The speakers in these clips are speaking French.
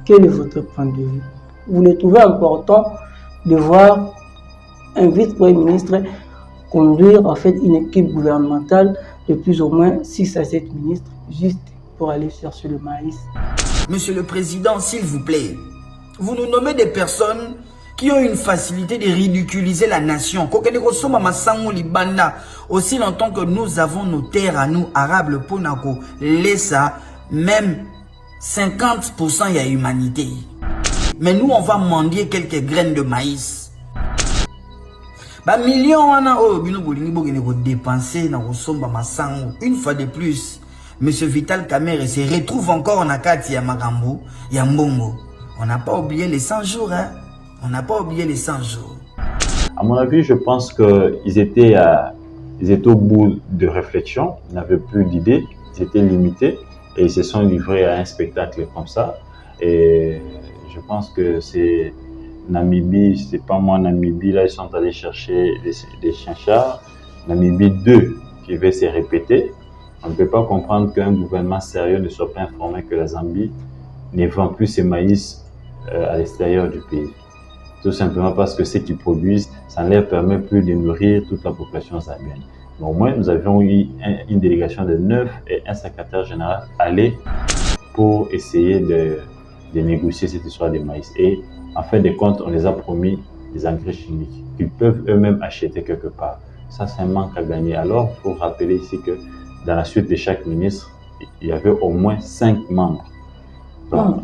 Quel est votre point de vue? Vous le trouvez important de voir un vice-premier ministre conduire en fait une équipe gouvernementale de plus ou moins 6 à 7 ministres juste pour aller chercher le maïs? Monsieur le Président, s'il vous plaît, vous nous nommez des personnes qui ont une facilité de ridiculiser la nation. Aussi longtemps que nous avons nos terres à nous, Arabes, le Ponako, l'ESA, même 50% il y a humanité. Mais nous, on va mendier quelques graines de maïs. Millions, dépenser une fois de plus. Monsieur Vital Kamerhe se retrouve encore en Akati à Magambo, Yambongo. On n'a pas oublié les 100 jours, hein? On n'a pas oublié les 100 jours. À mon avis, je pense qu'ils étaient au bout de réflexion, ils n'avaient plus d'idées, ils étaient limités et ils se sont livrés à un spectacle comme ça. Et je pense que c'est Namibie, c'est pas moi Namibie, là ils sont allés chercher des chiens-chars. Namibie 2 qui va se répéter. On ne peut pas comprendre qu'un gouvernement sérieux ne soit pas informé que la Zambie ne vend plus ses maïs à l'extérieur du pays. Tout simplement parce que ce qu'ils produisent, ça ne leur permet plus de nourrir toute la population zambienne. Mais au moins, nous avions eu une délégation de 9 et un secrétaire général aller pour essayer de négocier cette histoire de maïs. Et en fin de compte, on les a promis des engrais chimiques qu'ils peuvent eux-mêmes acheter quelque part. Ça, c'est un manque à gagner. Alors, il faut rappeler ici que dans la suite de chaque ministre, il y avait au moins 5 membres. Donc,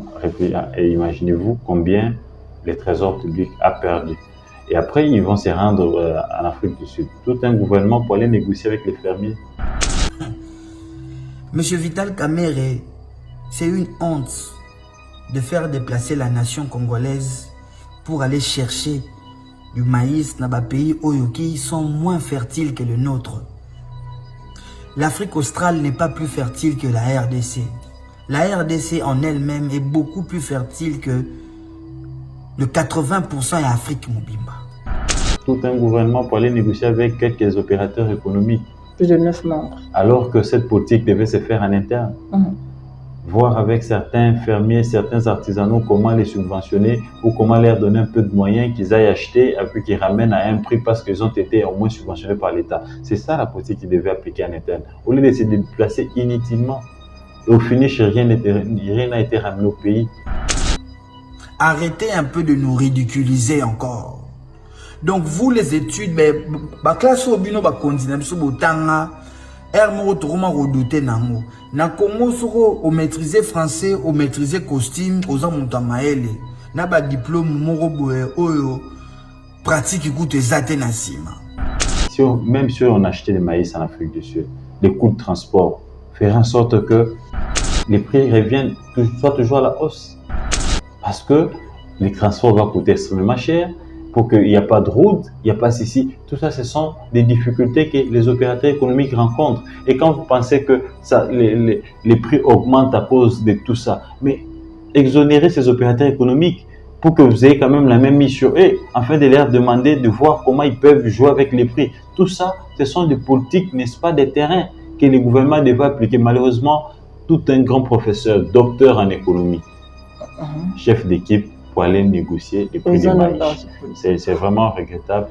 et imaginez-vous combien le Trésor public a perdu. Et après, ils vont se rendre en Afrique du Sud. Tout un gouvernement pour aller négocier avec les fermiers. Monsieur Vital Kamerhe, c'est une honte de faire déplacer la nation congolaise pour aller chercher du maïs dans des pays qui sont moins fertiles que le nôtre. L'Afrique australe n'est pas plus fertile que la RDC. La RDC en elle-même est beaucoup plus fertile que le 80% de l'Afrique Mobimba. Tout un gouvernement pour aller négocier avec quelques opérateurs économiques. Plus de 9 membres. Alors que cette politique devait se faire en interne. Voir avec certains fermiers, certains artisanaux, comment les subventionner ou comment leur donner un peu de moyens qu'ils aillent acheter et puis qu'ils ramènent à un prix parce qu'ils ont été au moins subventionnés par l'État. C'est ça la politique qu'ils devaient appliquer en interne. Au lieu de se déplacer inutilement. Et au finish, rien n'a été ramené au pays. Arrêtez un peu de nous ridiculiser encore. Donc vous les études, la classe au bino va continuer sur le temps. Hermo autrement redouté nango. Na Congo soro au maîtriser français, au maîtriser costume, aux amontamaele. Na ba diplôme moro boye oyo pratique écoute zate na sima. Même si on achetait des maïs en Afrique du Sud, les coûts de transport faire en sorte que les prix reviennent soit toujours à la hausse. Parce que les transports vont coûter extrêmement cher. Pour qu'il n'y ait pas de route, il n'y a pas ceci. Tout ça, ce sont des difficultés que les opérateurs économiques rencontrent. Et quand vous pensez que ça, les prix augmentent à cause de tout ça, mais exonérez ces opérateurs économiques pour que vous ayez quand même la même mission et afin de leur demander de voir comment ils peuvent jouer avec les prix. Tout ça, ce sont des politiques, n'est-ce pas, des terrains que les gouvernements devraient appliquer. Malheureusement, tout un grand professeur, docteur en économie, chef d'équipe, pour aller négocier les prix du maïs. C'est vraiment regrettable.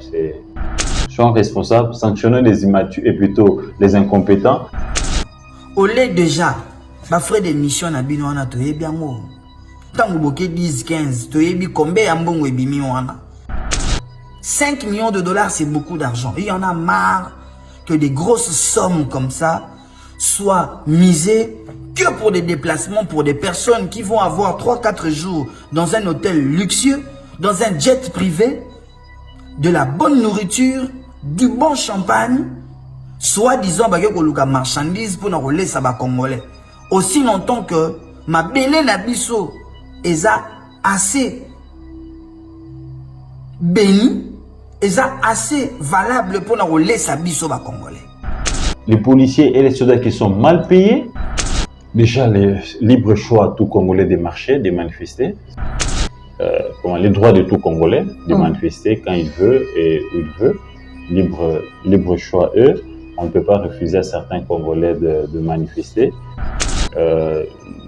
Soyons responsables, sanctionnons les immatures et plutôt les incompétents. Au lait déjà, ma frère de mission na bino wana to yebi yango. Tango boke 10 15, to yebi combien ya mbongo ebimi wana. 5 millions de dollars, c'est beaucoup d'argent. Il y en a marre que des grosses sommes comme ça soient misées que pour des déplacements pour des personnes qui vont avoir 3-4 jours dans un hôtel luxueux, dans un jet privé, de la bonne nourriture, du bon champagne, soit disant que la marchandise pour nous laisser les Congolais. Aussi longtemps que ma belle nabiso est assez béni, est assez valable pour nous laisser les Congolais. Les policiers et les soldats qui sont mal payés. Déjà, le libre choix tout Congolais de marcher, de manifester. Les droits de tout Congolais de manifester quand il veut et où il veut. Libre choix, eux. On ne peut pas refuser à certains Congolais de manifester.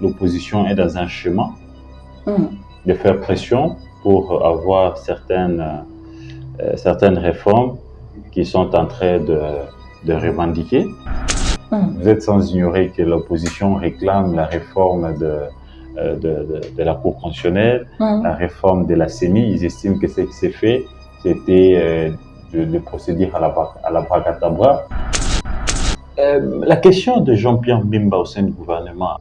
L'opposition est dans un chemin. de faire pression pour avoir certaines réformes qui sont en train de revendiquer. Vous êtes sans ignorer que l'opposition réclame la réforme de la Cour constitutionnelle, la réforme de la CENI. Ils estiment que ce qui s'est fait, c'était de procéder à la bracadabra. La question de Jean-Pierre Bemba au sein du gouvernement,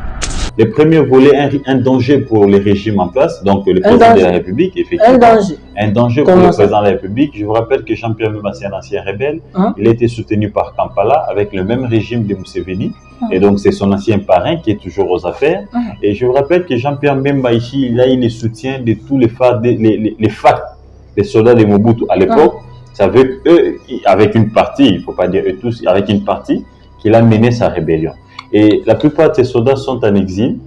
le premier volet, un danger pour le régime en place, donc le président de la République, effectivement. Un danger pour le président de la République. Je vous rappelle que Jean-Pierre Bemba, c'est un ancien rebelle. Il a été soutenu par Kampala avec le même régime de Museveni. Et donc, c'est son ancien parrain qui est toujours aux affaires. Et je vous rappelle que Jean-Pierre Bemba, ici, il a eu le soutien de tous les FAC, les soldats de Mobutu à l'époque. Ça veut eux, avec une partie, il ne faut pas dire eux tous, avec une partie, qu'il a mené sa rébellion. Et la plupart de ces soldats sont en exil.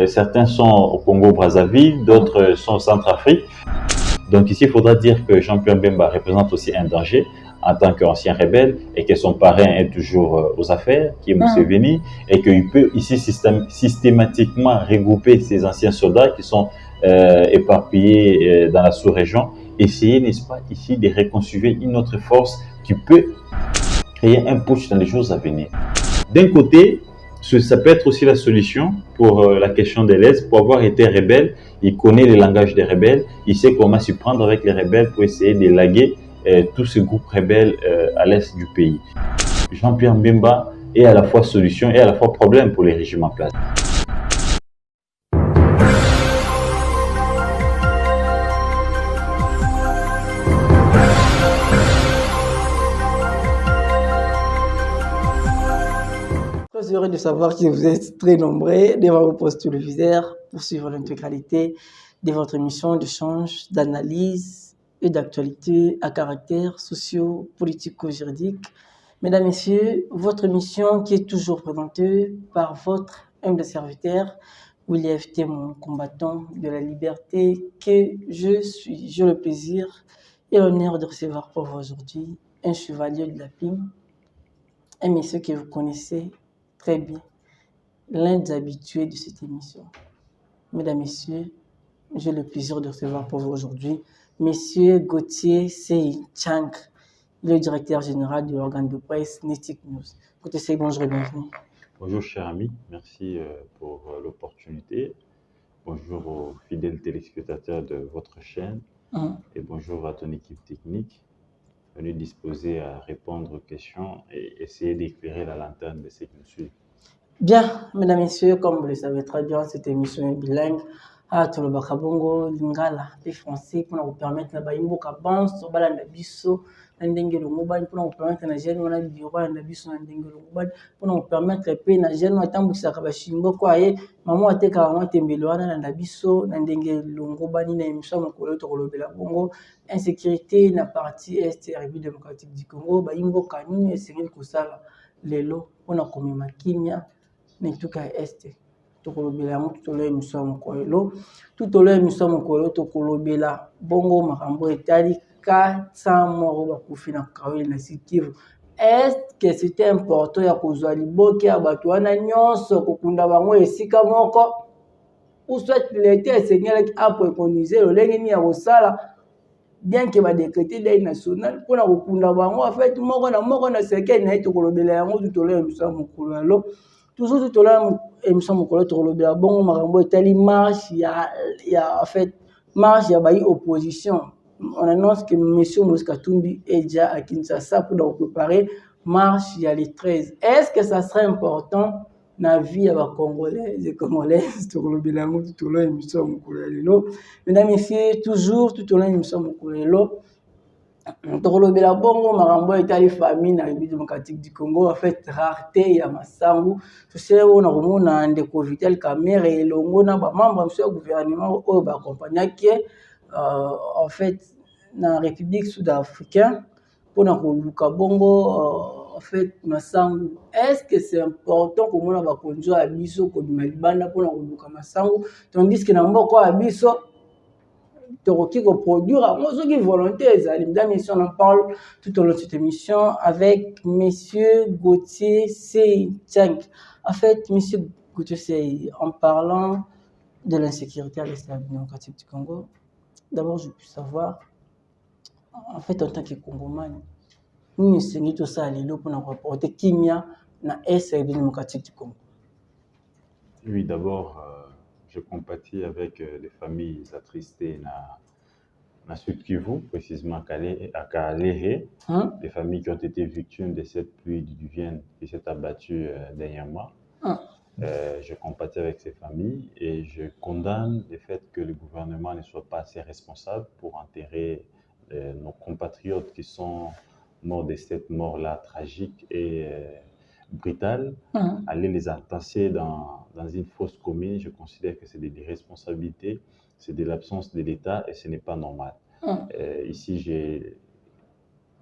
Certains sont au Congo-Brazzaville, d'autres sont au Centrafrique. Donc ici, il faudra dire que Jean-Pierre Bemba représente aussi un danger en tant qu'ancien rebelle et que son parrain est toujours aux affaires, qui est Museveni, et qu'il peut ici systématiquement regrouper ces anciens soldats qui sont éparpillés dans la sous-région, essayer, n'est-ce pas, ici de reconstituer une autre force qui peut créer un push dans les jours à venir. D'un côté, ça peut être aussi la solution pour la question de l'Est. Pour avoir été rebelle, il connaît le langage des rebelles, il sait comment s'y prendre avec les rebelles pour essayer de laguer tous ces groupes rebelles à l'Est du pays. Jean-Pierre Bemba est à la fois solution et à la fois problème pour les régimes en place. Très heureux de savoir que vous êtes très nombreux devant vos postes téléviseurs pour suivre l'intégralité de votre émission d'échange, d'analyse et d'actualité à caractère socio-politico-juridique. Mesdames, Messieurs, votre émission qui est toujours présentée par votre humble serviteur, William T. mon combattant de la liberté, que je suis. J'ai le plaisir et l'honneur de recevoir pour vous aujourd'hui un chevalier de la plume, un monsieur que vous connaissez très bien, l'un des habitués de cette émission. Mesdames, Messieurs, j'ai le plaisir de recevoir pour vous aujourd'hui Monsieur Gauthier Sey-Chang, le directeur général de l'organe de presse Netic News. Gauthier Sey, bonjour et bienvenue. Bonjour cher ami, merci pour l'opportunité. Bonjour aux fidèles téléspectateurs de votre chaîne et bonjour à ton équipe technique. On est disposé à répondre aux questions et essayer d'éclairer la lanterne de ceux qui nous suivent. Bien, mesdames, messieurs, comme vous le savez très bien, cette émission est bilingue. Tout le bakabongo, lingala, les français, pour nous permettre de faire un avance, de faire biso, ndenge longoban, pour nous permettre de faire un bureau, de biso, ndenge longoban, pour nous permettre de faire un jeune, de faire un chimbo, quoi, maman a été carrément tembeloana, de biso, ndenge longoban, na émission, mon collègue, de bongo, insécurité, na partie est, République démocratique du Congo, baimbo kanini, c'est une kusala, lelo, pour nous commémorer kimia, n'etuka est. Tokolobela yango tutolo émission ya mokolo tutolo émission ya mokolo tokolobela bongo makambo etali 400 moko bakufi na kaweli na Sud-Kivu. Est que c'était important ya kozwa liboke ya bato wana nyonso kokunda bango esika moko ou soit l'état esengeli apréconiser lolenge nini ya kosala bien que badécréter deuil national mpona kokunda bango en fait moko na sekeli na ye tokolobela yango tutolo émission ya mokolo alo toujours tout là émission mokolo tokolobela bongo makambo etali marche en fait marche ya bayi opposition. On annonce que monsieur Moïse Katumbi est déjà à Kinshasa pour préparer marche il y a les 13. Est-ce que ça serait important na vie ya ba congolais et congolaises tokolobela ngo tout là émission mokolo lelo. Mesdames et messieurs, toujours tout là émission mokolo lelo tokolobela bongo makambo etali famille na République démocratique du Congo, en fait rareté ya masangu tu sais on a komona ndeko Vital Kamerhe elongo na ba membre du gouvernement oyo ba accompagnaki en fait na République sud-africaine pour na koluka bongo en fait masangu. Est-ce que c'est important komona ba konjo ya biso ko libanda pour na koluka masangu tandis que na mboko ya biso qui produire moi qui volontaire mesdames et messieurs, on en parle tout au long de cette émission avec monsieur Gauthier Sey-Chang. En fait monsieur Gauthier Sey, en parlant de l'insécurité à l'Est démocratique du Congo, d'abord, je peux savoir, en fait, en tant que Congomani, nous essayons tout ça à l'élo pour nous rapporter qu'il y a dans l'Est démocratique du Congo. Oui, d'abord, je compatis avec les familles attristées dans Sud Kivu, précisément à Kalehe, les familles qui ont été victimes de cette pluie diluvienne qui s'est abattue dernièrement. Je compatis avec ces familles et je condamne le fait que le gouvernement ne soit pas assez responsable pour enterrer nos compatriotes qui sont morts de cette mort-là tragique et brutale. Aller les entasser dans une fosse commune, je considère que c'est de l'irresponsabilité, c'est de l'absence de l'État et ce n'est pas normal. Ici, je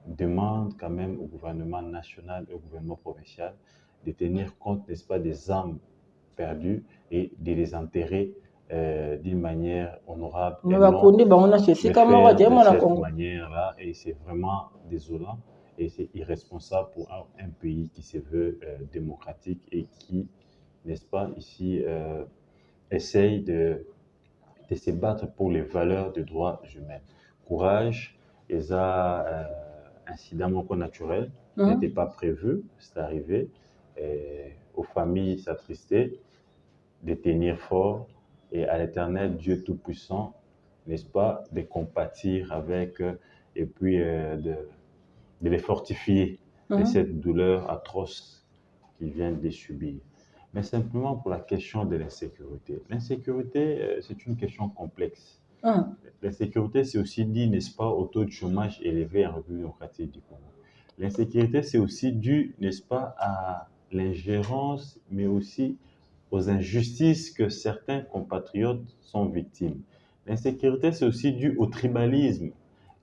demande quand même au gouvernement national et au gouvernement provincial de tenir compte, n'est-ce pas, des âmes perdues et de les enterrer d'une manière honorable. Mais de cette manière-là, et c'est vraiment désolant et c'est irresponsable pour un pays qui se veut démocratique et qui, n'est-ce pas, ici, essaye de se battre pour les valeurs des droits humains. Courage, et ça, incident naturel, n'était pas prévu, c'est arrivé. Et aux familles s'attrister, de tenir fort, et à l'Éternel, Dieu Tout-Puissant, n'est-ce pas, de compatir avec et puis de les fortifier de cette douleur atroce qu'ils viennent de subir. Mais simplement pour la question de l'insécurité. L'insécurité, c'est une question complexe. L'insécurité, c'est aussi dû, n'est-ce pas, au taux de chômage élevé en République démocratique du Congo. L'insécurité, c'est aussi dû, n'est-ce pas, à l'ingérence, mais aussi aux injustices que certains compatriotes sont victimes. L'insécurité, c'est aussi dû au tribalisme.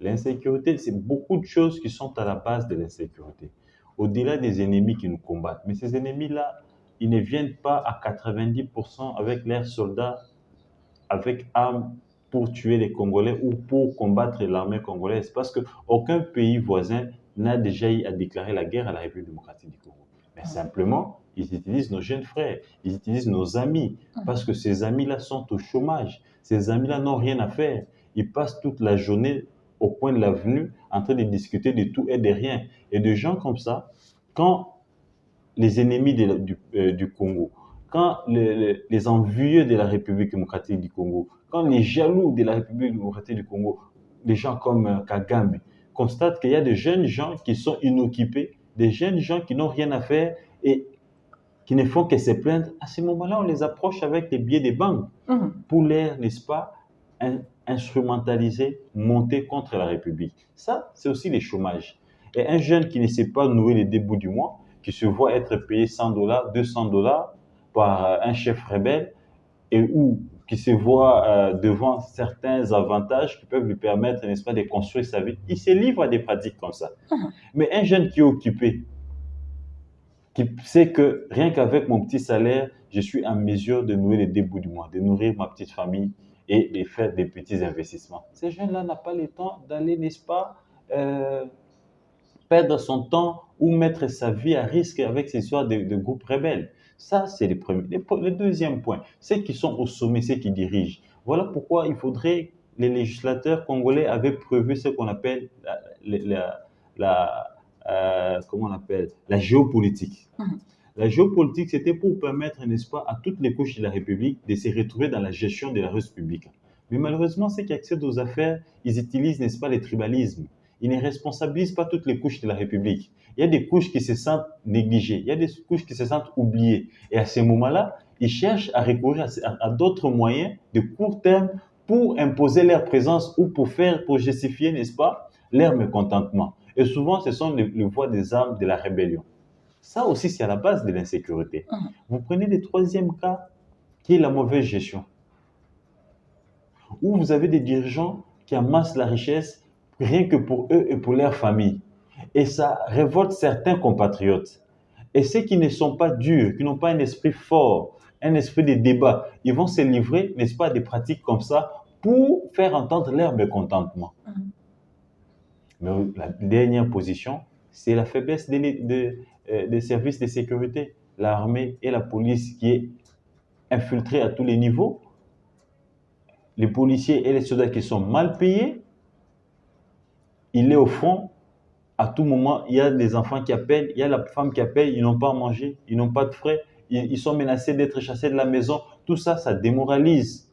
L'insécurité, c'est beaucoup de choses qui sont à la base de l'insécurité, au-delà des ennemis qui nous combattent. Mais ces ennemis-là, ils ne viennent pas à 90% avec leurs soldats, avec armes pour tuer les Congolais ou pour combattre l'armée congolaise, parce qu'aucun pays voisin n'a déjà eu à déclarer la guerre à la République démocratique du Congo. Mais simplement, ils utilisent nos jeunes frères, ils utilisent nos amis, parce que ces amis-là sont au chômage, ces amis-là n'ont rien à faire. Ils passent toute la journée au coin de l'avenue en train de discuter de tout et de rien. Et de gens comme ça, quand les ennemis du Congo, quand les envieux de la République démocratique du Congo, quand les jaloux de la République démocratique du Congo, des gens comme Kagame, constatent qu'il y a de jeunes gens qui sont inoccupés, des jeunes gens qui n'ont rien à faire et qui ne font que se plaindre, à ce moment-là, on les approche avec des billets de banque pour les, n'est-ce pas, instrumentaliser, monter contre la République. Ça, c'est aussi le chômage. Et un jeune qui ne sait pas nouer les débuts du mois, qui se voit être payé $100, $200 par un chef rebelle, et ou qui se voit devant certains avantages qui peuvent lui permettre, n'est-ce pas, de construire sa vie, il se livre à des pratiques comme ça. Mais un jeune qui est occupé, qui sait que rien qu'avec mon petit salaire, je suis en mesure de nouer les débuts du mois, de nourrir ma petite famille et de faire des petits investissements. Ces jeunes-là n'ont pas le temps d'aller, n'est-ce pas, perdre son temps ou mettre sa vie à risque avec ces histoires de groupes rebelles. Ça, c'est le premier. Le deuxième point, ceux qui sont au sommet, ceux qui dirigent. Voilà pourquoi il faudrait, les législateurs congolais avaient prévu ce qu'on appelle comment on appelle, la géopolitique. La géopolitique, c'était pour permettre, n'est-ce pas, à toutes les couches de la République de se retrouver dans la gestion de la ressource publique. Mais malheureusement, ceux qui accèdent aux affaires, ils utilisent, n'est-ce pas, les tribalismes. Ils ne responsabilisent pas toutes les couches de la République. Il y a des couches qui se sentent négligées, il y a des couches qui se sentent oubliées. Et à ce moment-là, ils cherchent à recourir à d'autres moyens de court terme pour imposer leur présence ou pour justifier, n'est-ce pas, leur mécontentement. Et souvent, ce sont les voix des armes de la rébellion. Ça aussi, c'est à la base de l'insécurité. Vous prenez le troisième cas, qui est la mauvaise gestion. Où vous avez des dirigeants qui amassent la richesse rien que pour eux et pour leur famille. Et ça révolte certains compatriotes. Et ceux qui ne sont pas durs, qui n'ont pas un esprit fort, un esprit de débat, ils vont se livrer, n'est-ce pas, à des pratiques comme ça pour faire entendre leur mécontentement. Mais la dernière position, c'est la faiblesse des services de sécurité, l'armée et la police qui est infiltrée à tous les niveaux les policiers et les soldats qui sont mal payés, il est au front. À tout moment, il y a des enfants qui appellent, il y a la femme qui appelle, ils n'ont pas à manger, ils n'ont pas de frais, ils sont menacés d'être chassés de la maison. Tout ça, ça démoralise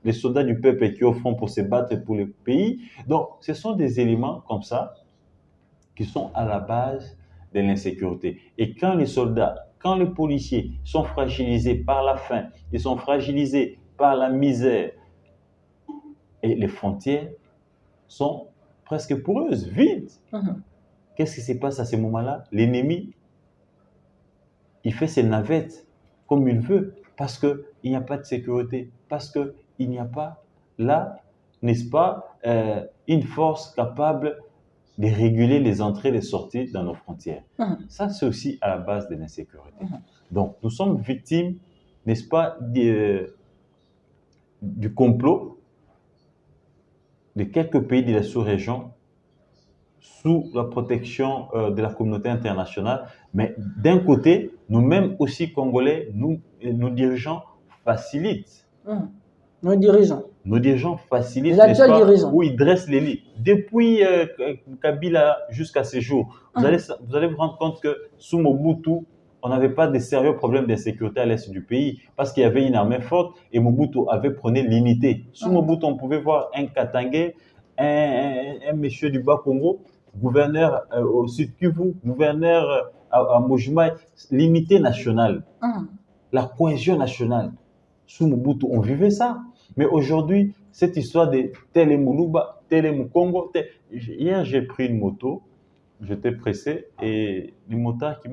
les soldats du peuple qui sont au front pour se battre pour le pays. Donc, ce sont des éléments comme ça qui sont à la base de l'insécurité. Et quand les soldats, quand les policiers sont fragilisés par la faim, ils sont fragilisés par la misère, et les frontières sont presque poreuses, vides. Qu'est-ce qui se passe à ce moment-là? L'ennemi, il fait ses navettes comme il veut parce qu'il n'y a pas de sécurité, parce qu'il n'y a pas là, n'est-ce pas, une force capable de réguler les entrées et les sorties dans nos frontières. Ça, c'est aussi à la base de l'insécurité. Donc, nous sommes victimes, n'est-ce pas, du complot de quelques pays de la sous-région sous la protection de la communauté internationale. Mais d'un côté, nous-mêmes aussi Congolais, nos dirigeants facilitent. Nos dirigeants Facilitent, les actuels dirigeants. où ils dressent les lits. Depuis Kabila jusqu'à ce jour, vous allez vous rendre compte que sous Mobutu, on n'avait pas de sérieux problèmes d'insécurité à l'est du pays parce qu'il y avait une armée forte et Mobutu avait prôné l'unité. Sous Mobutu, on pouvait voir un Katangé, un monsieur du Bas-Congo, gouverneur au Sud Kivu, gouverneur à Mojima, l'unité nationale, la cohésion nationale. Sous Mobutu, on vivait ça. Mais aujourd'hui, cette histoire de tel Moulouba, tel Moukongo, hier j'ai pris une moto, j'étais pressé et le motard qui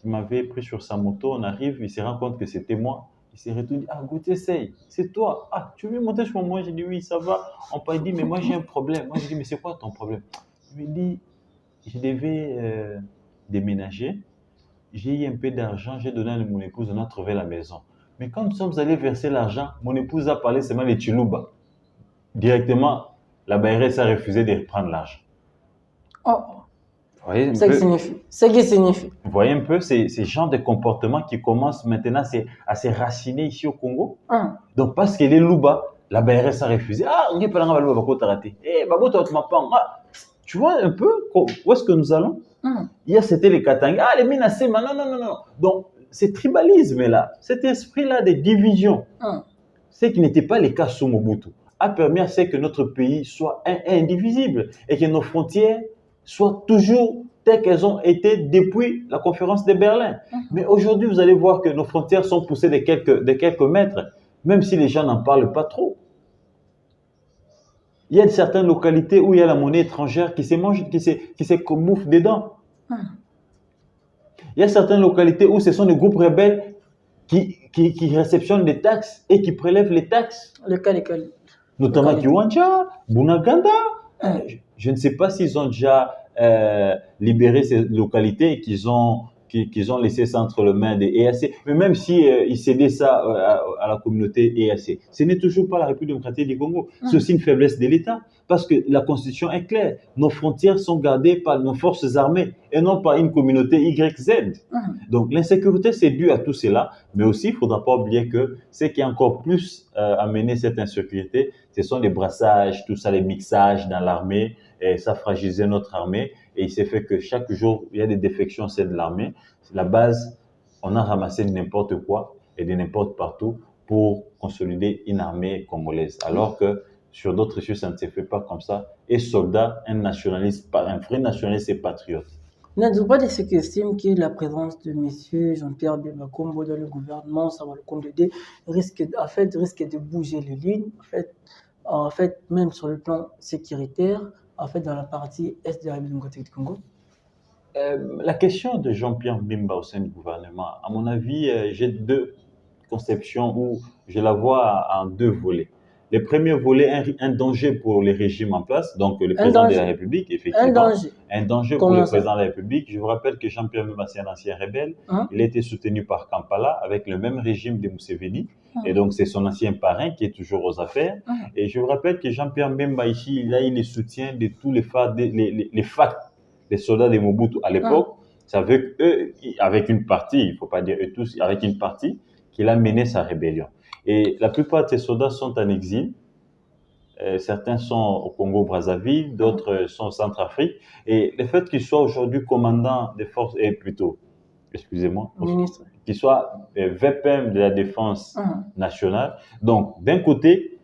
m'avait pris sur sa moto, on arrive, il se rend compte que c'était moi. Il s'est retourné, ah Gauthier, c'est toi. Ah, tu veux monter sur moi? J'ai dit oui, ça va. On m'a dit, mais moi j'ai un problème. Moi j'ai dit, mais c'est quoi ton problème? Il me dit, je devais déménager. J'ai eu un peu d'argent, j'ai donné à mon épouse, on a trouvé la maison. Mais quand nous sommes allés verser l'argent, mon épouse a parlé seulement de Chiluba. Directement, la BRS a refusé de reprendre l'argent. Oh, c'est ce qui signifie. Vous voyez un peu ces genres de comportements qui commencent maintenant à se raciner ici au Congo. Donc, parce qu'elle est Luba, la BRS a refusé. Ah, on dit pas la Luba, va rater. Eh, Babo, tu m'as pas. Tu vois un peu où est-ce que nous allons? Hier, c'était les Katanga. Ah, les menacés, non. Donc, ce tribalisme-là, cet esprit-là de division, ce qui n'était pas le cas sous Mobutu, a permis à ce que notre pays soit indivisible et que nos frontières soient toujours telles qu'elles ont été depuis la conférence de Berlin. Mais aujourd'hui, vous allez voir que nos frontières sont poussées de quelques mètres, même si les gens n'en parlent pas trop. Il y a certaines localités où il y a la monnaie étrangère qui se bouffe dedans. Il y a certaines localités où ce sont des groupes rebelles qui réceptionnent des taxes et qui prélèvent les taxes. Notamment Kiwanja, Bunaganda. Je ne sais pas s'ils ont déjà libéré ces localités et qu'ils ont laissé ça entre les mains des EAC. Mais même si ils cédaient ça à la communauté EAC, ce n'est toujours pas la République démocratique du Congo. C'est aussi une faiblesse de l'État parce que la Constitution est claire. Nos frontières sont gardées par nos forces armées et non par une communauté YZ. Donc l'insécurité, c'est dû à tout cela. Mais aussi, il ne faudra pas oublier que ce qui a encore plus amené cette insécurité, ce sont les brassages, tout ça, les mixages dans l'armée. Et ça fragilisait notre armée. Et il s'est fait que chaque jour, il y a des défections au sein de l'armée. C'est la base, on a ramassé de n'importe quoi et de n'importe partout pour consolider une armée congolaise. Alors que sur d'autres choses, ça ne se fait pas comme ça. Et soldat, un vrai nationaliste et patriote. N'êtes-vous pas de ceux qui estiment que la présence de M. Jean-Pierre Bemba Kombo dans le gouvernement, ça va le conduire, risque de bouger les lignes, en fait, même sur le plan sécuritaire, dans la partie est de la République démocratique du Congo? La question de Jean-Pierre Bemba au sein du gouvernement, à mon avis, j'ai deux conceptions où je la vois en deux volets. Le premier volet, un danger pour les régimes en place, donc le président de la République, effectivement. Un danger pour le président de la République. Je vous rappelle que Jean-Pierre Bemba, c'est un ancien rebelle. Il a été soutenu par Kampala avec le même régime de Museveni. Et donc, c'est son ancien parrain qui est toujours aux affaires. Et je vous rappelle que Jean-Pierre Bemba, ici, il a eu le soutien de tous les FAC, les soldats de Mobutu à l'époque. C'est avec eux, avec une partie, il ne faut pas dire eux tous, avec une partie, qu'il a mené sa rébellion. Et la plupart de ces soldats sont en exil. Certains sont au Congo-Brazzaville, d'autres sont au Centrafrique. Et le fait qu'ils soient aujourd'hui commandants des forces, et plutôt, excusez-moi, Ministre. qu'ils soient VPM de la défense nationale. Donc, d'un côté,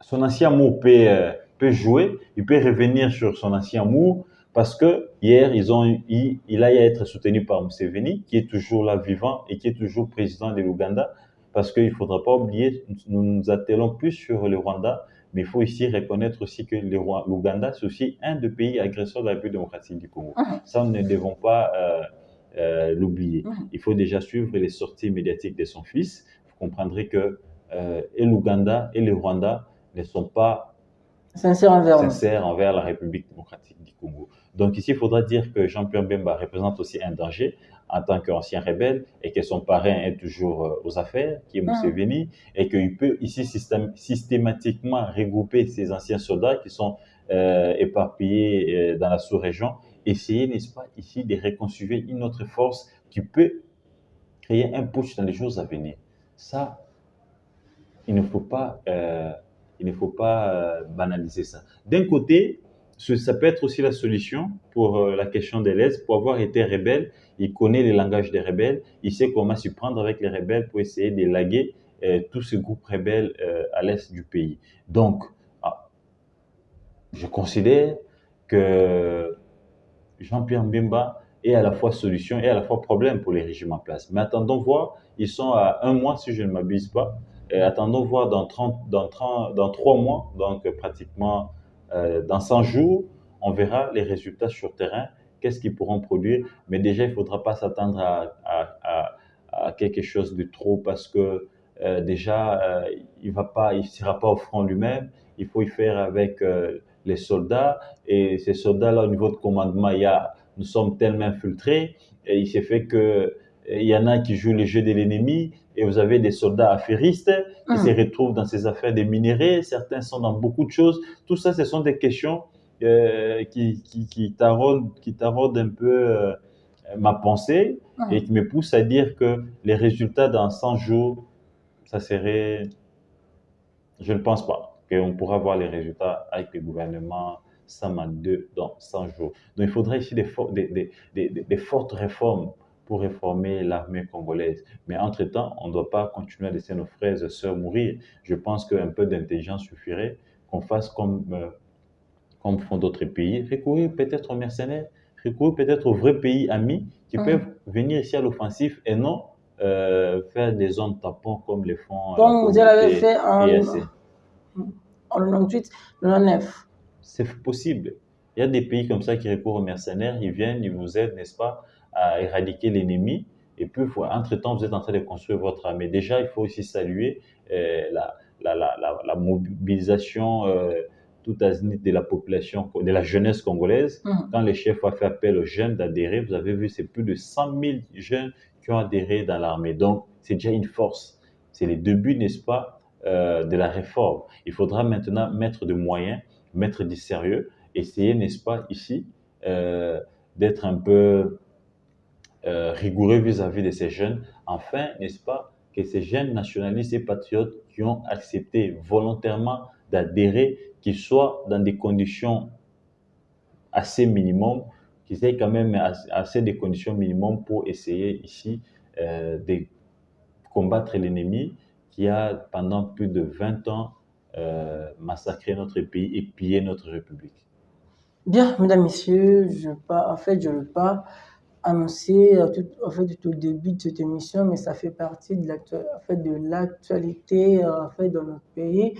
son ancien amour peut jouer, il peut revenir sur son ancien amour, parce que hier, il a être soutenu par Museveni, qui est toujours là vivant et qui est toujours président de l'Ouganda, parce qu'il ne faudra pas oublier, nous nous attelons plus sur le Rwanda, mais il faut ici reconnaître aussi que l'Ouganda, c'est aussi un des pays agresseurs de la République démocratique du Congo. Ça, nous ne devons pas l'oublier. Il faut déjà suivre les sorties médiatiques de son fils. Vous comprendrez que et l'Ouganda et le Rwanda ne sont pas sincères envers la République démocratique du Congo. Donc ici, il faudra dire que Jean-Pierre Bemba représente aussi un danger en tant qu'ancien rebelle et que son parrain est toujours aux affaires, qui est Museveni, et qu'il peut ici systématiquement regrouper ces anciens soldats qui sont éparpillés dans la sous-région, essayer, n'est-ce pas, ici de reconstituer une autre force qui peut créer un push dans les jours à venir. Ça, il ne faut pas banaliser ça. D'un côté, ça peut être aussi la solution pour la question de l'Est. Pour avoir été rebelle, il connaît le langage des rebelles, il sait comment s'y prendre avec les rebelles pour essayer de laguer tous ces groupes rebelles à l'Est du pays. Donc, je considère que Jean-Pierre Bemba est à la fois solution et à la fois problème pour les régimes en place. Mais attendons voir, ils sont à 1 mois si je ne m'abuse pas. Attendons voir dans 3 mois, donc pratiquement dans 100 jours, on verra les résultats sur terrain, qu'est-ce qu'ils pourront produire. Mais déjà, il ne faudra pas s'attendre à quelque chose de trop parce que déjà, il ne sera pas au front lui-même. Il faut y faire avec les soldats. Et ces soldats-là, au niveau de commandement, nous sommes tellement infiltrés. Et il s'est fait que il y en a qui jouent les jeux de l'ennemi et vous avez des soldats affairistes qui se retrouvent dans ces affaires des minéraux. Certains sont dans beaucoup de choses. Tout ça, ce sont des questions qui taraudent un peu ma pensée et qui me poussent à dire que les résultats dans 100 jours, ça serait... Je ne pense pas qu'on pourra voir les résultats avec le gouvernement Saman-II dans 100 jours. Donc, il faudrait ici des fortes réformes pour réformer l'armée congolaise. Mais entre-temps, on ne doit pas continuer à laisser nos frères et sœurs mourir. Je pense qu'un peu d'intelligence suffirait, qu'on fasse comme font d'autres pays, recourir peut-être aux mercenaires, recourir peut-être aux vrais pays amis qui peuvent venir ici à l'offensif et non faire des zones tampons comme les font comme vous l'avez fait en 98, 99. C'est possible. Il y a des pays comme ça qui recourent aux mercenaires, ils viennent, ils vous aident, n'est-ce pas, à éradiquer l'ennemi. Et puis, entre-temps, vous êtes en train de construire votre armée. Déjà, il faut aussi saluer la mobilisation tout azimut de la population, de la jeunesse congolaise. Quand le chef a fait appel aux jeunes d'adhérer, vous avez vu, c'est plus de 100 000 jeunes qui ont adhéré dans l'armée. Donc, c'est déjà une force. C'est le début, n'est-ce pas, de la réforme. Il faudra maintenant mettre des moyens, mettre du sérieux, essayer, n'est-ce pas, ici, d'être un peu rigoureux vis-à-vis de ces jeunes, afin, n'est-ce pas, que ces jeunes nationalistes et patriotes qui ont accepté volontairement d'adhérer, qu'ils soient dans des conditions assez minimum, qu'ils aient quand même assez de conditions minimum pour essayer ici de combattre l'ennemi qui a pendant plus de 20 ans massacré notre pays et pillé notre République. Bien, mesdames, messieurs, je ne veux pas annoncer tout au début de cette émission, mais ça fait partie de l'actualité dans notre pays.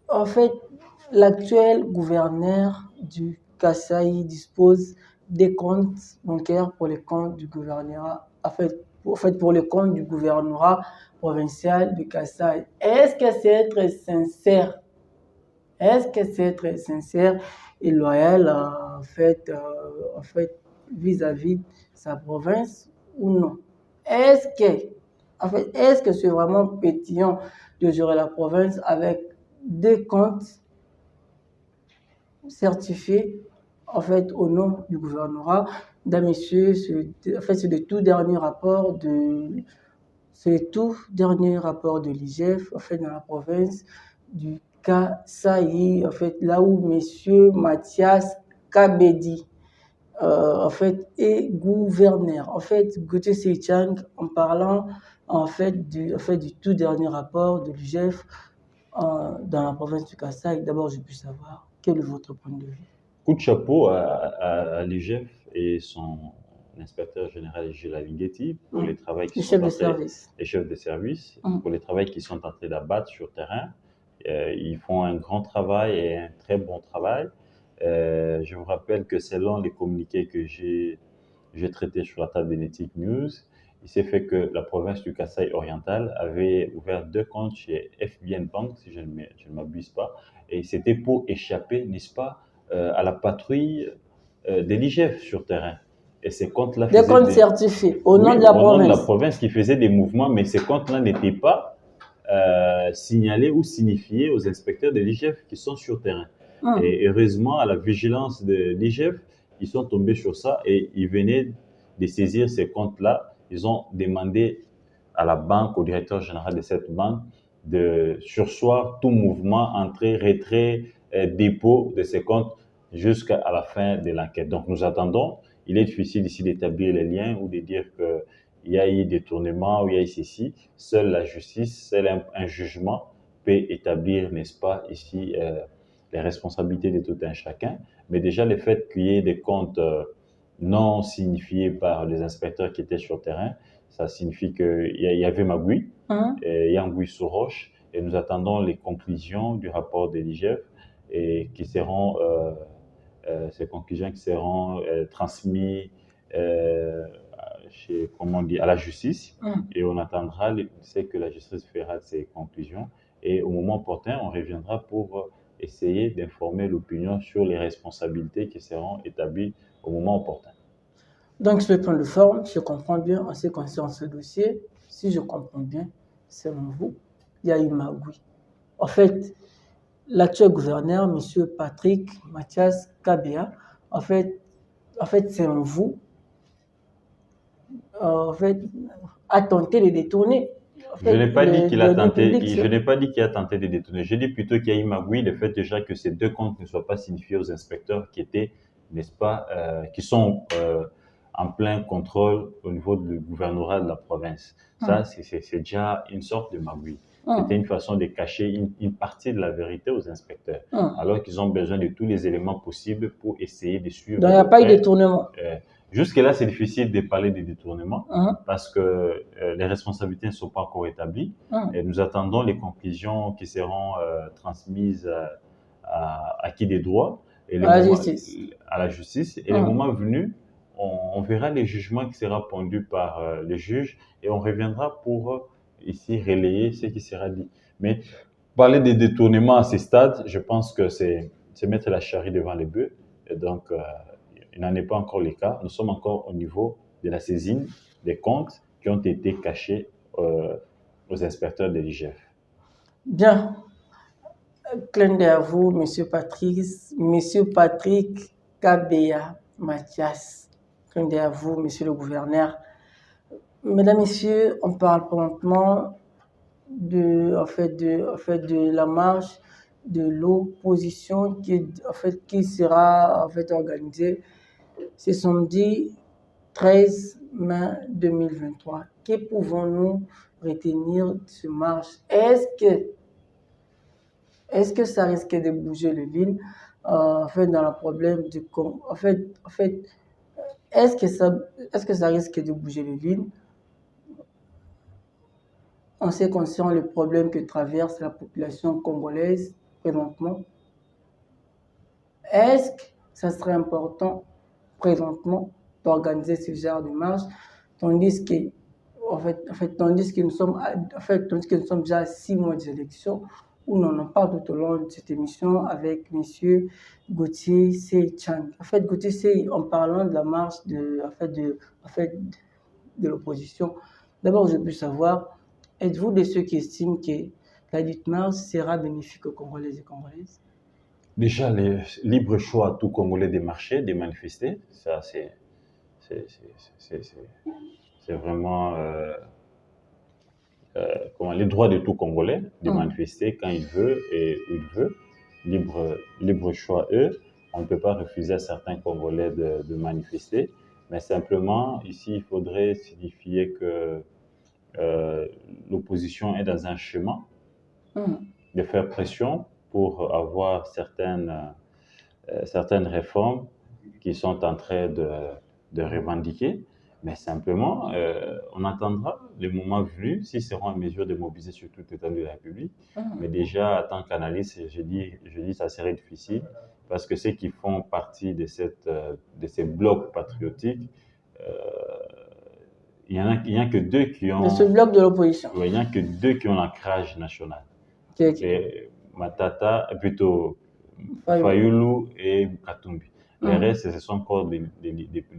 En fait, l'actuel gouverneur du Kasaï dispose des comptes bancaires pour les comptes du gouvernorat, pour les comptes du gouvernorat provincial du Kasaï. Est-ce que c'est être sincère? Est-ce que c'est être sincère et loyal vis-à-vis de sa province ou non? Est-ce que c'est vraiment pétillant de gérer la province avec des comptes certifiés au nom du gouvernorat? Mesdames, messieurs, c'est le tout dernier rapport de c'est le tout dernier rapport de l'IGF, en fait, dans la province du Kasaï, en fait, là où Monsieur Mathias Kabedi, en fait, est gouverneur. En fait, Gauthier Seichang, en parlant en fait, du tout dernier rapport de l'IGF dans la province du Kasaï, d'abord, je puis savoir quel est votre point de vue. Coup de chapeau à l'IGF et son inspecteur général Gilles Aligeti pour les travaux qui les sont chefs de entrés, service. les chefs de service, pour les travaux qui sont en train d'abattre sur terrain. Ils font un grand travail et un très bon travail. Je vous rappelle que selon les communiqués que j'ai traités sur la table de Netic News, il s'est fait que la province du Kasaï oriental avait ouvert 2 comptes chez FBN Bank, si je ne m'abuse pas, et c'était pour échapper, n'est-ce pas, à la patrouille de l'IGF sur terrain. Et ces comptes-là des comptes certifiés au nom de la province. Au nom de la province qui faisait des mouvements, mais ces comptes-là n'étaient pas signalés ou signifiés aux inspecteurs de l'IGF qui sont sur terrain. Et heureusement, à la vigilance de l'IGF, ils sont tombés sur ça et ils venaient de saisir ces comptes-là. Ils ont demandé à la banque, au directeur général de cette banque, de surseoir tout mouvement, entrée, retrait, dépôt de ces comptes jusqu'à la fin de l'enquête. Donc, nous attendons. Il est difficile ici d'établir les liens ou de dire qu'il y a eu détournement ou il y a eu ceci. Seule la justice, seul un jugement peut établir, n'est-ce pas, ici, les responsabilités de tout un chacun. Mais déjà, le fait qu'il y ait des comptes non signifiés par les inspecteurs qui étaient sur le terrain, ça signifie qu'il y avait magouille, il y a anguille sous roche, et nous attendons les conclusions du rapport de l'IGF et qui seront ces conclusions qui seront transmises à la justice, et on attendra c'est que la justice fera ses conclusions, et au moment opportun, on reviendra pour essayer d'informer l'opinion sur les responsabilités qui seront établies au moment opportun. Donc, sur le plan de forme, je comprends bien en ce qui concerne ce dossier. Si je comprends bien, selon vous, il y a eu magouille. En fait, l'actuel gouverneur, M. Patrick Mathias Kabea, en fait, selon vous, a tenté de détourner. Je n'ai pas dit qu'il a tenté. Je n'ai pas dit qu'il a tenté de détourner. Je dis plutôt qu'il y a eu magouille, le fait déjà que ces 2 comptes ne soient pas signifiés aux inspecteurs qui étaient, n'est-ce pas, qui sont en plein contrôle au niveau du gouvernorat de la province. Ça, c'est déjà une sorte de magouille. C'était une façon de cacher une partie de la vérité aux inspecteurs, alors qu'ils ont besoin de tous les éléments possibles pour essayer de suivre. Donc, il n'y a pas eu de détournement. Jusque-là, c'est difficile de parler de détournement parce que les responsabilités ne sont pas encore établies. Et nous attendons les conclusions qui seront transmises à qui des droits et à la justice. Et le moment venu, on verra les jugements qui seront rendus par les juges et on reviendra pour ici relayer ce qui sera dit. Mais parler de détournement à ces stades, je pense que c'est mettre la charrue devant les bœufs. Et donc, il n'en est pas encore le cas. Nous sommes encore au niveau de la saisine des comptes qui ont été cachés aux inspecteurs de l'IGF. Bien. Clin d'œil à vous, Monsieur Patrick Kabea Mathias. Clin d'œil à vous, Monsieur le gouverneur. Mesdames, Messieurs, on parle promptement de la marche de l'opposition qui sera organisée ce samedi 13 mai 2023. Que pouvons-nous retenir de cette marche? Est-ce que ça risque de bouger le ville dans le problème du est-ce que ça risque de bouger le ville en ce qui concerne le problème que traverse la population congolaise présentement? Est-ce que ça serait important présentement d'organiser ce genre de marche, tandis que nous sommes déjà à 6 mois d'élection, où nous en parle tout au long de cette émission avec M. Gauthier Seichang. Gauthier Sey, en parlant de la marche de l'opposition, d'abord je peux savoir, êtes-vous de ceux qui estiment que la dite marche sera bénéfique aux Congolais et Congolaises? Déjà, le libre choix à tout Congolais de marcher, de manifester, ça c'est vraiment les droits de tout Congolais de manifester quand il veut et où il veut. Libre choix eux. On ne peut pas refuser à certains Congolais de manifester. Mais simplement, ici, il faudrait signifier que l'opposition est dans un chemin de faire pression pour avoir certaines réformes qui sont en train de revendiquer. Mais simplement, on attendra le moment venu s'ils seront en mesure de mobiliser sur toute l'étendue de la République. Mais déjà, en tant qu'analyste, je dis ça serait difficile parce que ceux qui font partie de ces blocs patriotiques, il n'y a que deux qui ont... De ce bloc de l'opposition. Oui, il n'y a que deux qui ont l'ancrage national. Okay. Matata, plutôt Fayulu et Katumbi. Les restes, ce sont encore des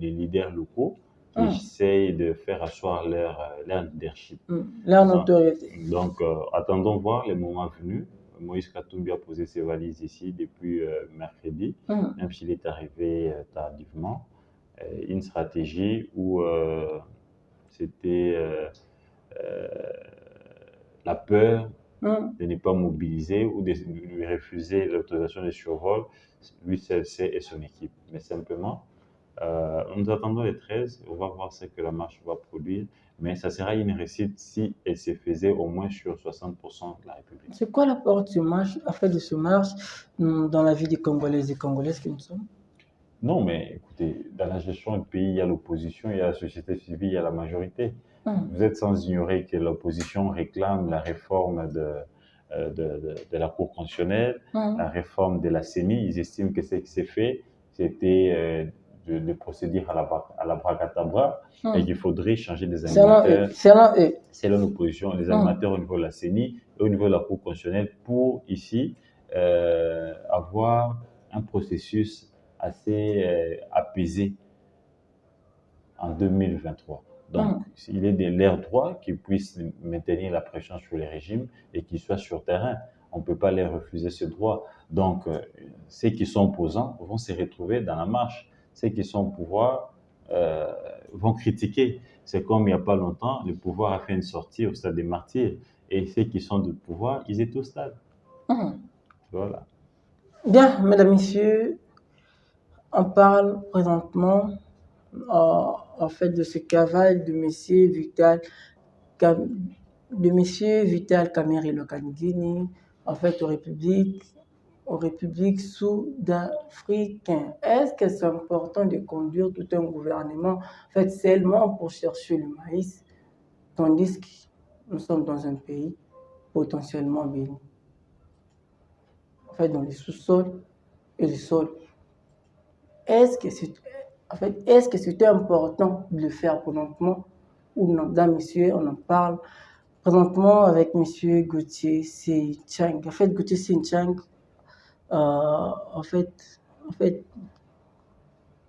leaders locaux qui essayent de faire asseoir leur leadership. Leur notoriété. Donc, attendons voir le moment venu. Moïse Katumbi a posé ses valises ici depuis mercredi, même s'il est arrivé tardivement. Une stratégie où c'était la peur de ne pas mobiliser ou de lui refuser l'autorisation de survol, lui, c'est et son équipe. Mais simplement, nous attendons les 13, on va voir ce que la marche va produire, mais ça sera une réussite si elle se faisait au moins sur 60% de la République. C'est quoi l'apport de ce marche dans la vie des Congolais et Congolaises que nous sommes? Non, mais écoutez, dans la gestion du pays, il y a l'opposition, il y a la société civile, il y a la majorité. Vous êtes sans ignorer que l'opposition réclame la réforme de la Cour constitutionnelle, la réforme de la CENI. Ils estiment que ce qui s'est fait, c'était de procéder à la bracadabra et qu'il faudrait changer des animateurs. Selon l'opposition, les animateurs au niveau de la CENI et au niveau de la Cour constitutionnelle pour ici avoir un processus assez apaisé en 2023. Donc, il est de leur droit qu'ils puissent maintenir la pression sur les régimes et qu'ils soient sur terrain. On ne peut pas leur refuser ce droit. Donc, ceux qui sont opposants vont se retrouver dans la marche. Ceux qui sont au pouvoir vont critiquer. C'est comme il n'y a pas longtemps, le pouvoir a fait une sortie au stade des Martyrs. Et ceux qui sont du pouvoir, ils étaient au stade. Voilà. Bien, mesdames, messieurs, on parle présentement en fait de ce cavale de Monsieur Vital Kamerhe Lokangini, en fait aux républiques sud-africaines. Est-ce que c'est important de conduire tout un gouvernement en fait seulement pour chercher le maïs, tandis que nous sommes dans un pays potentiellement béni, en fait dans les sous-sols et les sols? Est-ce que c'était important de le faire présentement ou non? Là, monsieur, on en parle présentement avec monsieur Gauthier Sechang. En fait, Gauthier Sechang, en fait,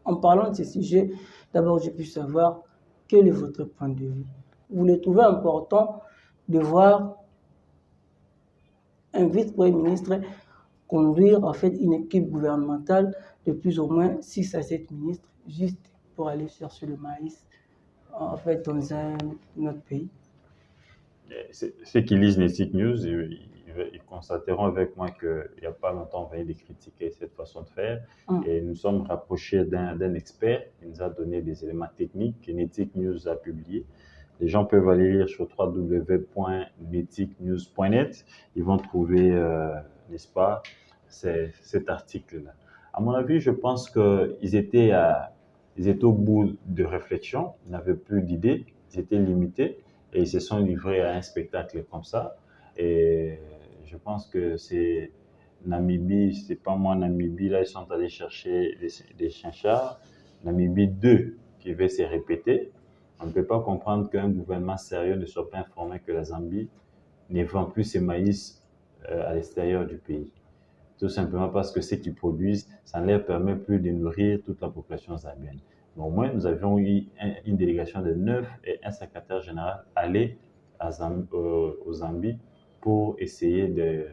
en parlant de ce sujet, d'abord, je peux savoir quel est votre point de vue. Vous le trouvez important de voir un vice-premier ministre conduire en fait une équipe gouvernementale de plus ou moins 6 à 7 ministres juste pour aller chercher le maïs en fait dans un autre pays? Ceux qui lisent Netic News, ils constateront avec moi qu'il n'y a pas longtemps, on venait de critiquer cette façon de faire et nous sommes rapprochés d'un expert qui nous a donné des éléments techniques que Netic News a publiés. Les gens peuvent aller lire sur www.neticnews.net. Ils vont trouver, n'est-ce pas, cet article-là. À mon avis, je pense qu'ils étaient au bout de réflexion, ils n'avaient plus d'idées, ils étaient limités et ils se sont livrés à un spectacle comme ça. Et je pense que c'est Namibie, c'est pas moi Namibie, là ils sont allés chercher des chinchards. Namibie 2 qui va se répéter. On ne peut pas comprendre qu'un gouvernement sérieux ne soit pas informé que la Zambie ne vend plus ses maïs à l'extérieur du pays. Tout simplement parce que ce qu'ils produisent, ça ne leur permet plus de nourrir toute la population zambienne. Mais au moins, nous avions eu une délégation de 9 et un secrétaire général aller au Zambie pour essayer de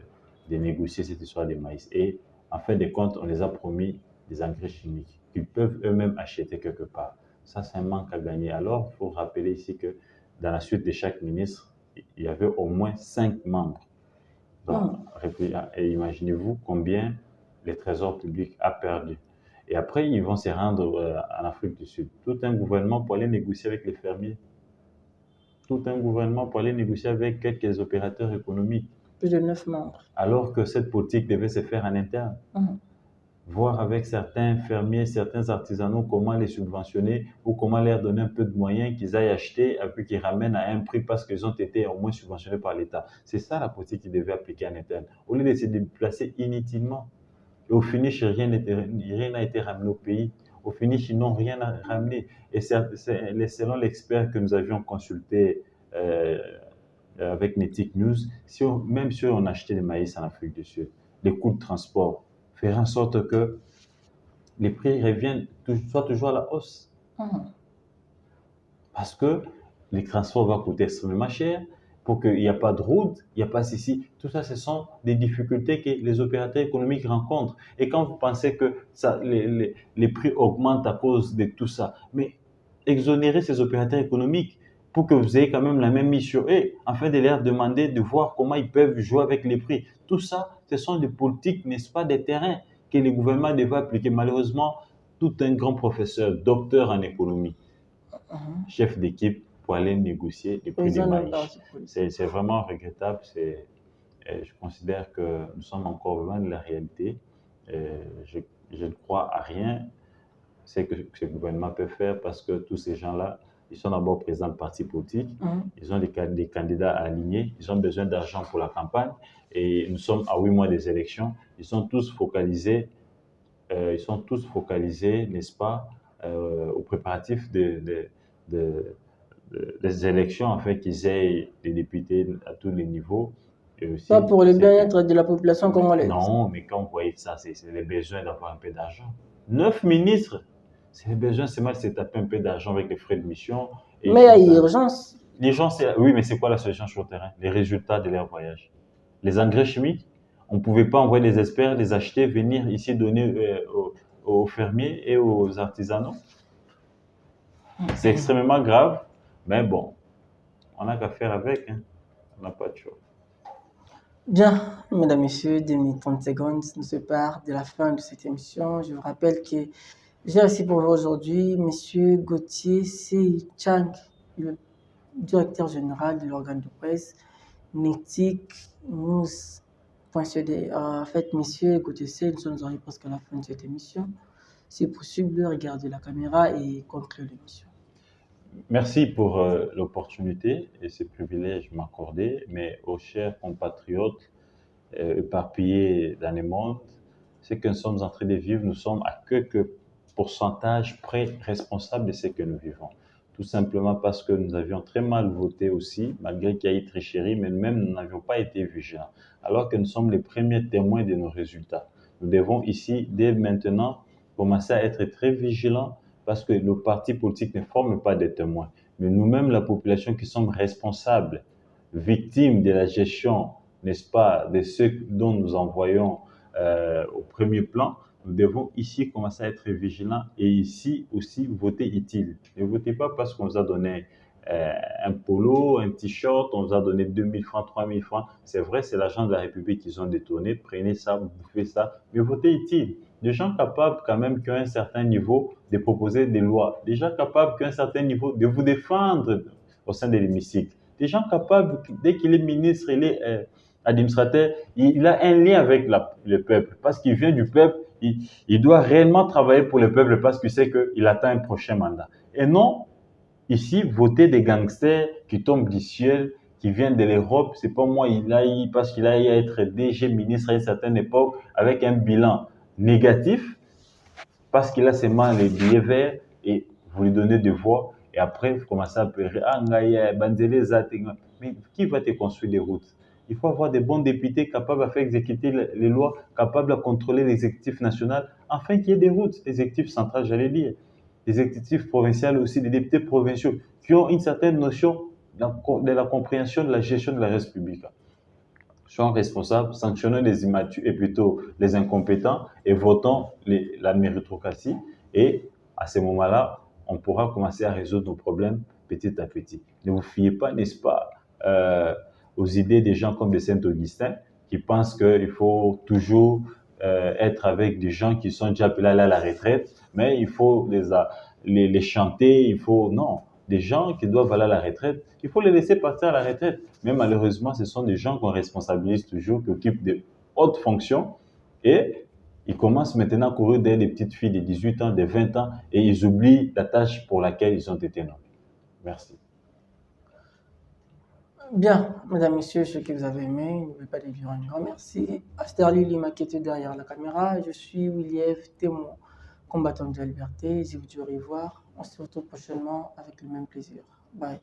négocier cette histoire de maïs. Et en fin de compte, on les a promis des engrais chimiques qu'ils peuvent eux-mêmes acheter quelque part. Ça, c'est un manque à gagner. Alors, il faut rappeler ici que dans la suite de chaque ministre, il y avait au moins 5 membres. Donc, et imaginez-vous combien le Trésor public a perdu. Et après, ils vont se rendre en Afrique du Sud. Tout un gouvernement pour aller négocier avec les fermiers. Tout un gouvernement pour aller négocier avec quelques opérateurs économiques. Plus de 9 membres. Alors que cette politique devait se faire en interne. Voir avec certains fermiers, certains artisanaux, comment les subventionner ou comment leur donner un peu de moyens qu'ils aillent acheter et puis qu'ils ramènent à un prix parce qu'ils ont été au moins subventionnés par l'État. C'est ça la politique qu'ils devaient appliquer en interne. Au lieu de se déplacer inutilement. Et au finish, rien n'a été ramené au pays. Au finish, ils n'ont rien ramené. Et selon l'expert que nous avions consulté avec Netic News, même si on achetait des maïs en Afrique du Sud, les coûts de transport, faire en sorte que les prix reviennent, soient toujours à la hausse. Parce que les transports vont coûter extrêmement cher, pour qu'il n'y a pas de route, il n'y a pas ceci. Tout ça, ce sont des difficultés que les opérateurs économiques rencontrent. Et quand vous pensez que les prix augmentent à cause de tout ça, mais exonérez ces opérateurs économiques pour que vous ayez quand même la même mise sur eux, afin de leur demander de voir comment ils peuvent jouer avec les prix. Tout ça, ce sont des politiques, n'est-ce pas, des terrains que les gouvernements devaient appliquer. Malheureusement, tout un grand professeur, docteur en économie, chef d'équipe, pour aller négocier les prix des maïs. C'est vraiment regrettable. Je considère que nous sommes encore loin de la réalité. Je ne crois à rien ce que ce gouvernement peut faire parce que tous ces gens-là, ils sont d'abord présidents de partis politiques, ils ont des candidats à aligner, ils ont besoin d'argent pour la campagne et nous sommes à 8 mois des élections. Ils sont tous focalisés, n'est-ce pas, aux préparatifs des élections afin qu'ils aient des députés à tous les niveaux. Et aussi, pas pour le bien-être de la population congolaise. Non, mais quand vous voyez ça, c'est le besoin d'avoir un peu d'argent. 9 ministres, c'est le besoin, c'est mal de se taper un peu d'argent avec les frais de mission. Mais il y a urgence. Oui, mais c'est quoi la solution sur le terrain? Les résultats de leur voyage. Les engrais chimiques, on ne pouvait pas envoyer des experts, les acheter, venir ici donner aux fermiers et aux artisanaux. C'est extrêmement grave. Mais bon, on n'a qu'à faire avec, hein. On n'a pas de choix. Bien, mesdames, messieurs, 2 minutes 30 secondes nous séparent de la fin de cette émission. Je vous rappelle que j'ai reçu pour vous aujourd'hui monsieur Gauthier Seichang, le directeur général de l'organe de presse Netic News. En fait, monsieur Gauthier Seichang, nous sommes arrivés presque à la fin de cette émission. C'est possible de regarder la caméra et conclure l'émission. Merci pour l'opportunité et ce privilège m'accordé, mais aux chers compatriotes éparpillés dans le monde, ce que nous sommes en train de vivre, nous sommes à quelques pourcentages près responsables de ce que nous vivons. Tout simplement parce que nous avions très mal voté aussi, malgré qu'il y ait eu tricherie, mais nous-mêmes, nous n'avions pas été vigilants, alors que nous sommes les premiers témoins de nos résultats. Nous devons ici, dès maintenant, commencer à être très vigilants parce que nos partis politiques ne forment pas des témoins. Mais nous-mêmes, la population qui sommes responsables, victimes de la gestion, n'est-ce pas, de ceux dont nous envoyons au premier plan, nous devons ici commencer à être vigilants et ici aussi voter utile. Ne votez pas parce qu'on vous a donné un polo, un t-shirt, on vous a donné 2000 francs, 3000 francs. C'est vrai, c'est l'argent de la République qu'ils ont détourné. Prenez ça, bouffez ça, mais votez utile. Des gens capables quand même qui ont un certain niveau de proposer des lois. Des gens capables qui ont un certain niveau de vous défendre au sein de l'hémicycle. Des gens capables, dès qu'il est ministre, il est administrateur, il a un lien avec le peuple. Parce qu'il vient du peuple, il doit réellement travailler pour le peuple parce qu'il sait qu'il attend un prochain mandat. Et non, ici, voter des gangsters qui tombent du ciel, qui viennent de l'Europe, c'est pas moi, parce qu'il a eu à être DG ministre à une certaine époque avec un bilan négatif, parce qu'il a seulement les billets verts et vous lui donnez des voix et après vous commencez à pleurer. Ah, mais qui va te construire des routes? Il faut avoir des bons députés capables de faire exécuter les lois, capables de contrôler l'exécutif national, afin qu'il y ait des routes, l'exécutif central, j'allais dire, les exécutifs provinciaux aussi, des députés provinciaux, qui ont une certaine notion de la compréhension de la gestion de la res publica. Soyons responsables, sanctionnons les immatures et plutôt les incompétents et votons la méritocratie. Et à ce moment-là, on pourra commencer à résoudre nos problèmes petit à petit. Ne vous fiez pas, n'est-ce pas, aux idées des gens comme de Saint-Augustin, qui pensent qu'il faut toujours être avec des gens qui sont déjà appelés à la retraite, mais il faut les chanter, il faut... Non, des gens qui doivent aller à la retraite, il faut les laisser partir à la retraite. Mais malheureusement, ce sont des gens qu'on responsabilise toujours, qui occupent de hautes fonctions, et ils commencent maintenant à courir derrière des petites filles de 18 ans, de 20 ans, et ils oublient la tâche pour laquelle ils ont été nommés. Merci. Bien, mesdames, messieurs, ceux que vous avez aimé, n'oubliez pas de dire un grand merci. Asterly Lima qui était derrière la caméra. Je suis William, témoin, combattant de la liberté. Je vous dis au revoir. On se retrouve prochainement avec le même plaisir. Bye.